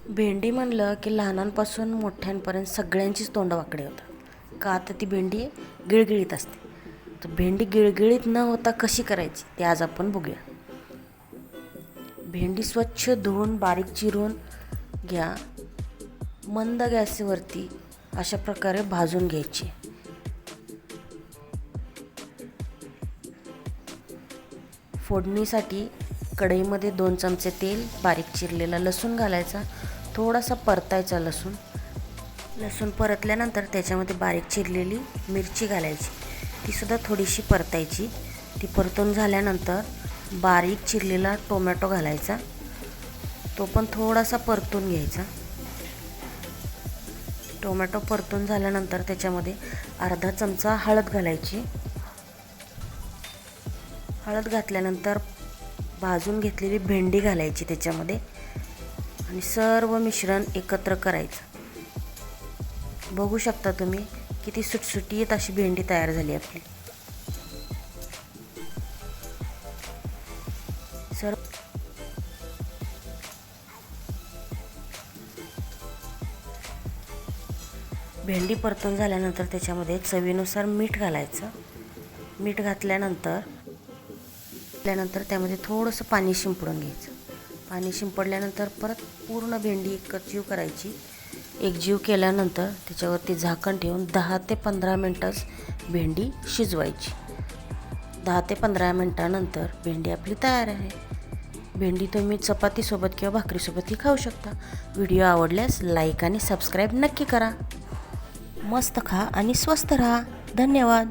भेंडी म्हणलं की लहानांपासून मोठ्यांपर्यंत सगळ्यांचीच तोंड वाकडे होतात. का तर ती भेंडी गिळगिळीत असते. तर भेंडी गिळगिळीत न होता कशी करायची ते आज आपण बघूया. भेंडी स्वच्छ धुवून बारीक चिरून घ्या. मंद गॅसवरती अशा प्रकारे भाजून घ्यायची. फोडणीसाठी कढईमध्ये 2 चमचे तेल, बारीक चिरलेला लसूण घालायचा. थोडासा परतायचा लसूण परतल्यानंतर त्याच्यामध्ये बारीक चिरलेली मिरची घालायची. तीसुद्धा थोडीशी परतायची. ती परतून झाल्यानंतर बारीक चिरलेला टोमॅटो घालायचा. तो पण थोडासा परतून घ्यायचा. टोमॅटो परतून झाल्यानंतर त्याच्यामध्ये अर्धा चमचा हळद घालायची. हळद घातल्यानंतर भाजून घेतलेली भेंडी घालायची त्याच्यामध्ये आणि सर्व मिश्रण एकत्र करायचं. बघू शकता तुम्ही किती सुटसुटीत अशी भेंडी तयार झाली आपली. भेंडी परतून झाल्यानंतर त्याच्यामध्ये चवीनुसार मीठ घालायचं. मीठ घातल्यानंतर त्यामध्ये थोडंसं पाणी शिंपडून घ्यायचं. पाणी शिंपडल्यानंतर परत पूर्ण भेंडी एकजीव करायची. एकजीव केल्यानंतर त्याच्यावरती झाकण ठेवून 10 ते 15 मिनटंच भेंडी शिजवायची. 10 ते 15 मिनटानंतर भेंडी आपली तयार आहे. भेंडी तुम्ही चपातीसोबत किंवा भाकरीसोबतही खाऊ शकता. व्हिडिओ आवडल्यास लाईक आणि सबस्क्राईब नक्की करा. मस्त खा आणि स्वस्त राहा. धन्यवाद.